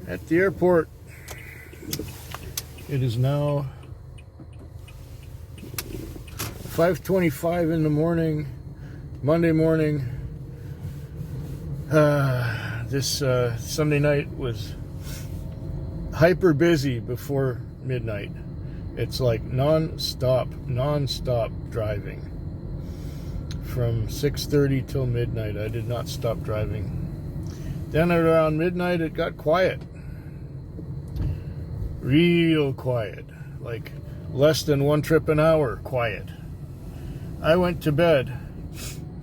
At the airport. It is now 5:25 in the morning, Monday morning. This Sunday night was hyper busy before midnight. It's like non-stop driving. From 6:30 till midnight, I did not stop driving. Then around midnight, it got quiet. Real quiet. Like less than one trip an hour quiet. I went to bed,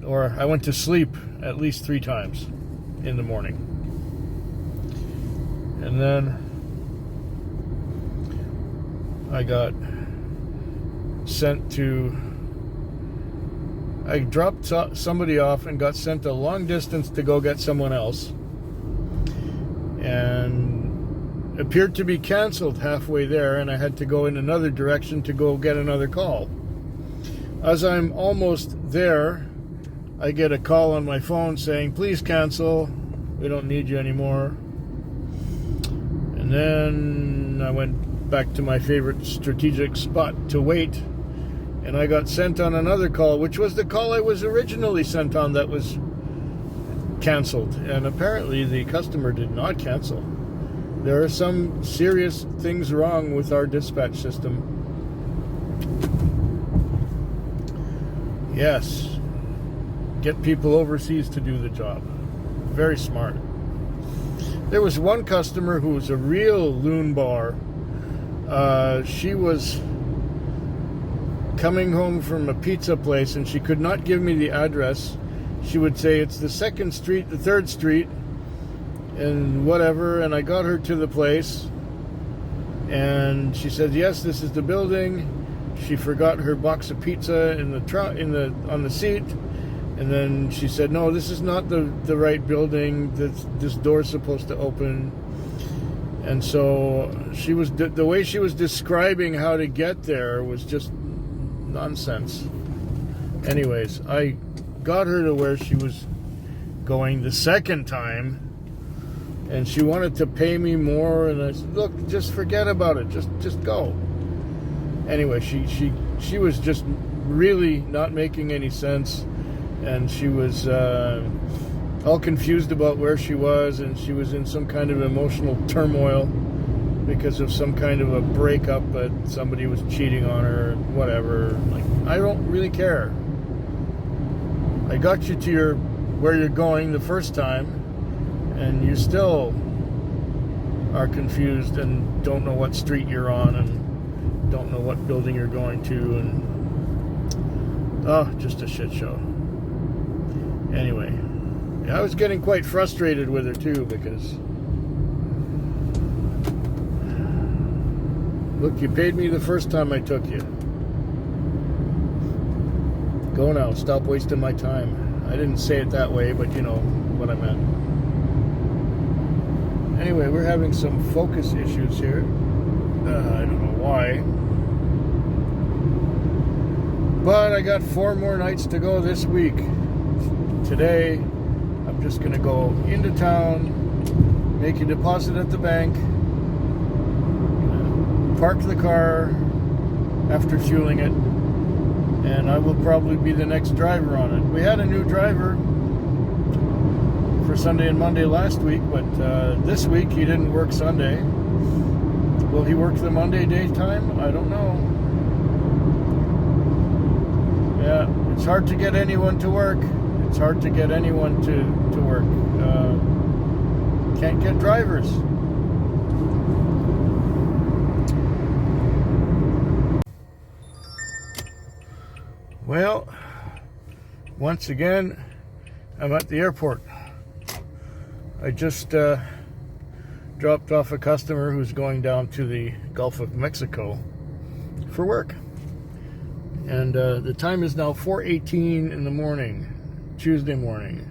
or I went to sleep at least 3 times in the morning. And then I got sent to, I dropped somebody off and got sent a long distance to go get someone else, and appeared to be canceled halfway there, and I had to go in another direction to go get another call. As I'm almost there, I get a call on my phone saying, please cancel, we don't need you anymore. And then I went back to my favorite strategic spot to wait, and I got sent on another call, which was the call I was originally sent on that was canceled. And apparently the customer did not cancel. There are some serious things wrong with our dispatch system. Yes. Get people overseas to do the job. Very smart. There was one customer who was a real loon bar. She was coming home from a pizza place and she could not give me the address. She would say it's the 2nd Street, the 3rd Street, and whatever. And I got her to the place, and she said, "Yes, this is the building." She forgot her box of pizza in the on the seat. And then she said, "No, this is not the right building. This door's supposed to open." And so she was, the way she was describing how to get there was just nonsense. Anyways, I got her to where she was going the second time, and she wanted to pay me more. And I said, "Look, just forget about it. Just go." Anyway, she was just really not making any sense. And she was all confused about where she was, and she was in some kind of emotional turmoil because of some kind of a breakup, but somebody was cheating on her, whatever. Like, I don't really care. I got you to where you're going the first time, and you still are confused and don't know what street you're on and don't know what building you're going to, and just a shit show. Anyway, I was getting quite frustrated with her too, because look, you paid me the first time I took you. Go now, stop wasting my time. I didn't say it that way, but you know what I meant. Anyway, we're having some focus issues here. I don't know why. But I got 4 more nights to go this week. Today, I'm just going to go into town, make a deposit at the bank, park the car after fueling it, and I will probably be the next driver on it. We had a new driver for Sunday and Monday last week, but this week he didn't work Sunday. Will he work the Monday daytime? I don't know. Yeah, it's hard to get anyone to work. It's hard to get anyone to work. Can't get drivers. Well, once again, I'm at the airport. I just dropped off a customer who's going down to the Gulf of Mexico for work. And the time is now 4:18 in the morning. Tuesday morning,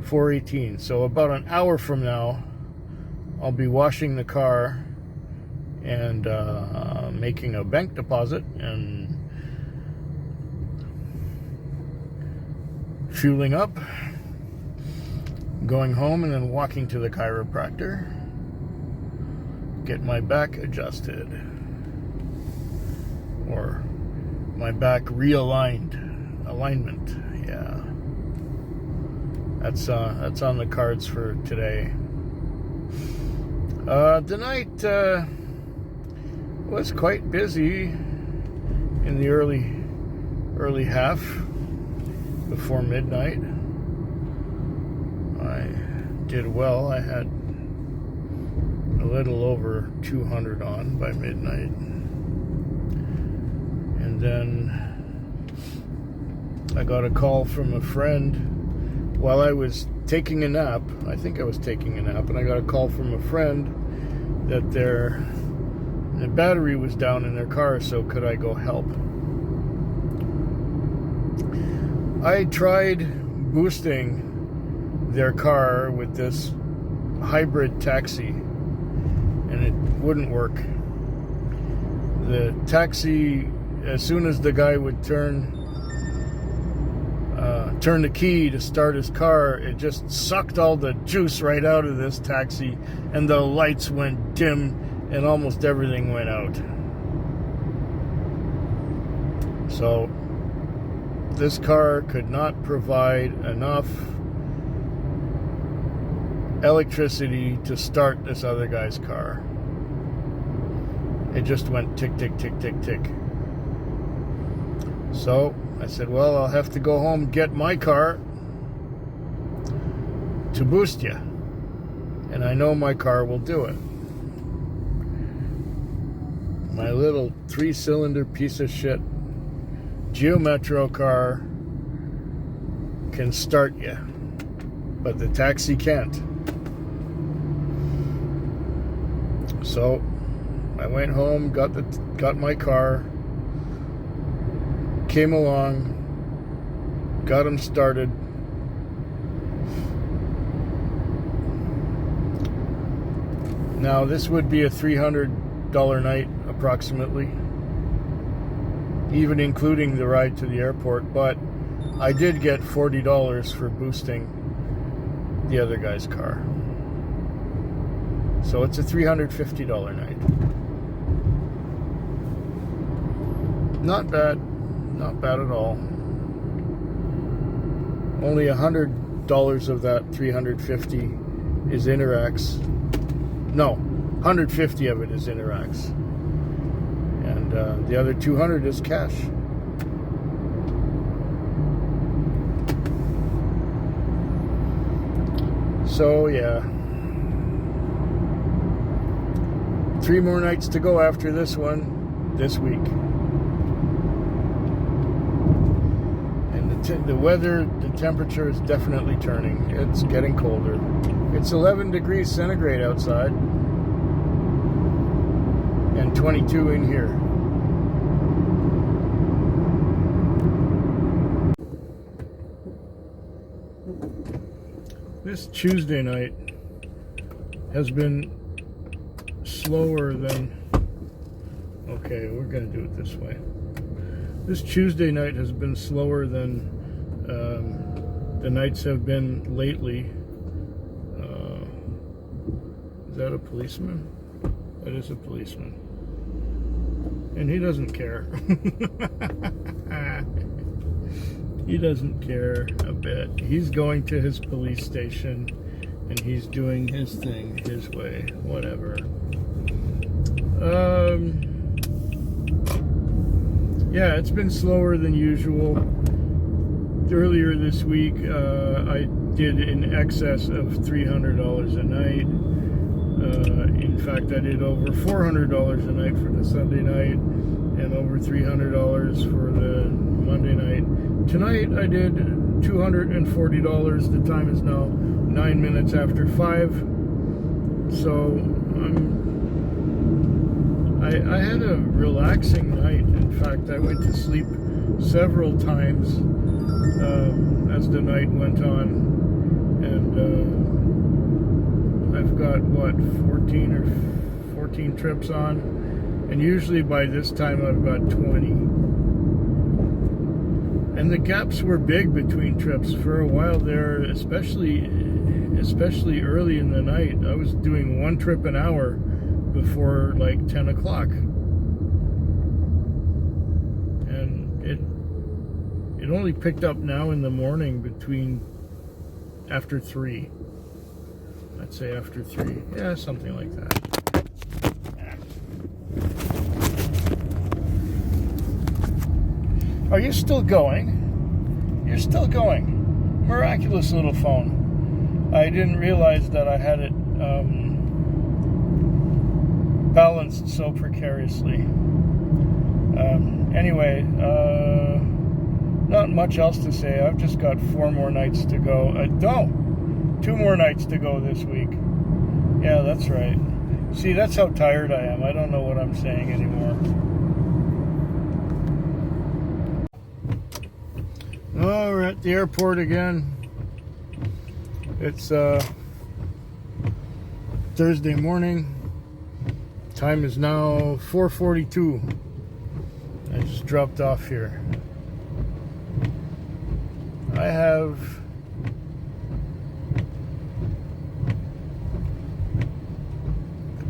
4:18. So about an hour from now, I'll be washing the car and making a bank deposit and fueling up, going home and then walking to the chiropractor, get my back adjusted, or my back alignment. Yeah, that's on the cards for today. The night was quite busy in the early half before midnight. I did well. I had a little over 200 on by midnight. And then I got a call from a friend while I was taking a nap. I think I was taking a nap, and I got a call from a friend that the battery was down in their car, so could I go help? I tried boosting their car with this hybrid taxi, and it wouldn't work. The taxi, as soon as the guy would turn the key to start his car, it just sucked all the juice right out of this taxi, and the lights went dim and almost everything went out. So this car could not provide enough electricity to start this other guy's car. It just went tick, tick, tick, tick, tick. So I said, well, I'll have to go home, get my car to boost you. And I know my car will do it. My little 3-cylinder piece of shit Geo Metro car can start you, but the taxi can't. So I went home, got my car, came along, got him started. Now this would be a $300 night approximately, even including the ride to the airport, but I did get $40 for boosting the other guy's car. So it's a $350 night. Not bad. Not bad at all. Only $100 of that $350 is Interax. No, $150 of it is Interax. And the other $200 is cash. So yeah, 3 more nights to go after this one this week. And the weather, the temperature is definitely turning. It's getting colder. It's 11 degrees centigrade outside and 22 in here. This Tuesday night has been slower than... Okay, we're going to do it this way. This Tuesday night has been slower than the nights have been lately. Is that a policeman? That is a policeman. And he doesn't care. He doesn't care a bit. He's going to his police station and he's doing his thing his way. Whatever. Yeah, it's been slower than usual. Earlier this week, I did in excess of $300 a night. In fact, I did over $400 a night for the Sunday night and over $300 for the Monday night. Tonight, I did $240. The time is now 9 minutes after 5. So I had a relaxing night. In fact, I went to sleep several times as the night went on, and I've got what 14 trips on, and usually by this time I've got 20. And the gaps were big between trips for a while there, especially early in the night. I was doing one trip an hour before like 10 o'clock. And it only picked up now in the morning after 3. I'd say after 3. Yeah, something like that. Are you still going? You're still going. Miraculous little phone. I didn't realize that I had it balanced so precariously. Anyway, not much else to say. I've just got 4 more nights to go. 2 more nights to go this week. Yeah, that's right. See, that's how tired I am. I don't know what I'm saying anymore. Oh, we're at the airport again. It's Thursday morning. Time is now 4:42. I just dropped off here. I have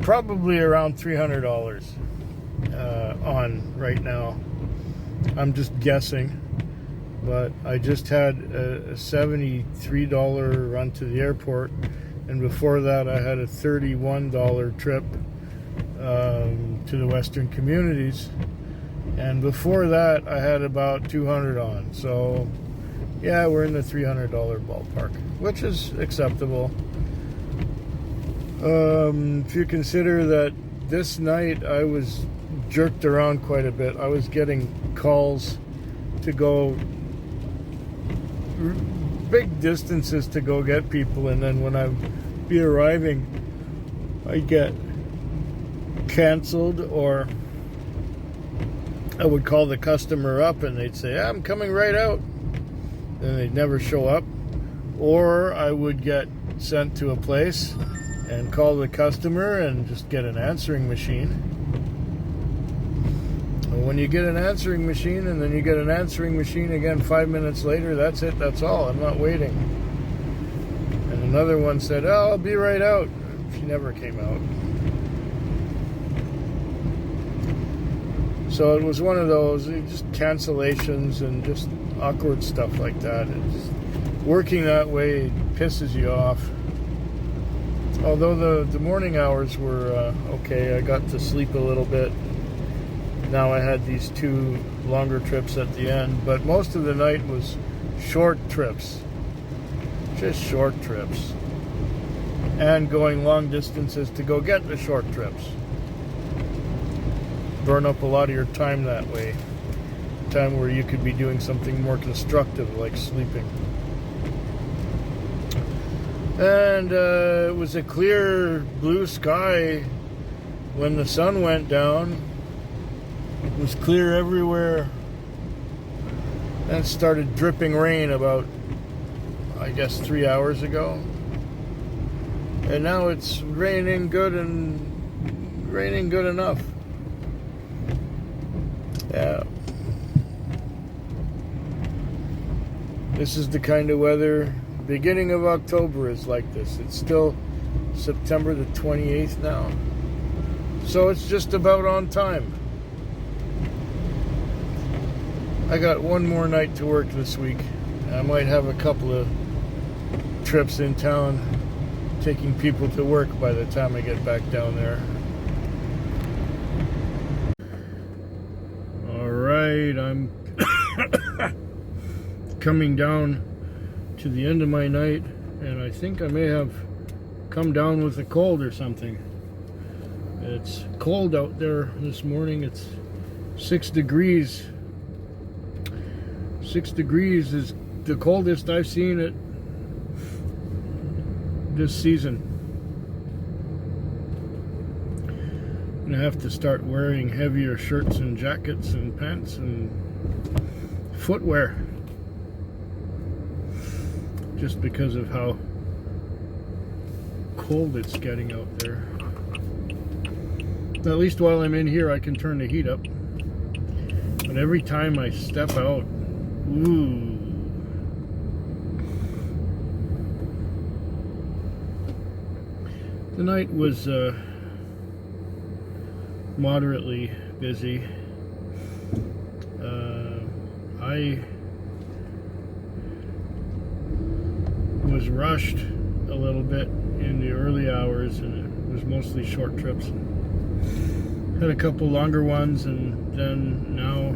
probably around $300 on right now. I'm just guessing. But I just had a $73 run to the airport, and before that I had a $31 trip to the Western Communities, and before that I had about 200 on. So yeah, we're in the $300 ballpark, which is acceptable. If you consider that this night I was jerked around quite a bit. I was getting calls to go big distances to go get people, and then when I'd be arriving I'd get canceled, or I would call the customer up and they'd say, I'm coming right out, and they'd never show up. Or I would get sent to a place and call the customer and just get an answering machine. When you get an answering machine and then you get an answering machine again 5 minutes later, that's it, that's all. I'm not waiting. And another one said, oh, I'll be right out. She never came out. So it was one of those, just cancellations and just awkward stuff like that. It's working that way pisses you off. Although the morning hours were okay, I got to sleep a little bit. Now I had these 2 longer trips at the end, but most of the night was short trips. Just short trips. And going long distances to go get the short trips. Burn up a lot of your time that way. Time where you could be doing something more constructive, like sleeping. And it was a clear blue sky when the sun went down. It was clear everywhere. And it started dripping rain about, I guess, 3 hours ago. And now it's raining good and raining good enough. Yeah. This is the kind of weather. Beginning of October is like this. It's still September the 28th now. So it's just about on time. I got 1 more night to work this week. I might have a couple of trips in town taking people to work by the time I get back down there. Alright, I'm coming down to the end of my night, and I think I may have come down with a cold or something. It's cold out there this morning. It's 6 degrees. 6 degrees is the coldest I've seen it this season. I'm gonna have to start wearing heavier shirts and jackets and pants and footwear, just because of how cold it's getting out there. At least while I'm in here I can turn the heat up, but every time I step out Ooh. The night was moderately busy. I was rushed a little bit in the early hours, and it was mostly short trips. Had a couple longer ones, and then now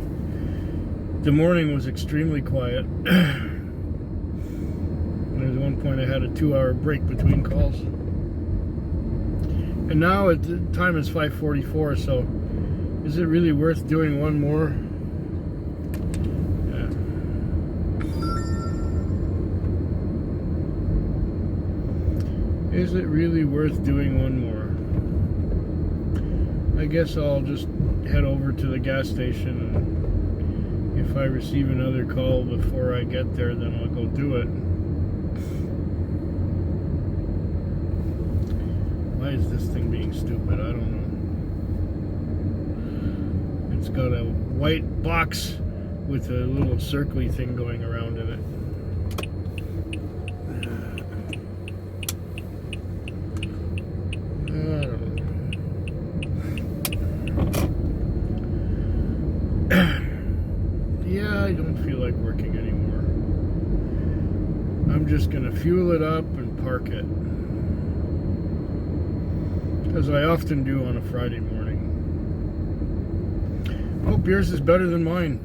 the morning was extremely quiet. There's one point I had a 2-hour break between calls. And now the time is 5:44, so is it really worth doing one more? Yeah. Is it really worth doing one more? I guess I'll just head over to the gas station, and if I receive another call before I get there, then I'll go do it. Why is this thing being stupid? I don't know. It's got a white box with a little circly thing going around in it. I don't know. Yeah, I don't feel like working anymore. I'm just gonna fuel it up and park it, as I often do on a Friday morning. Hope yours is better than mine.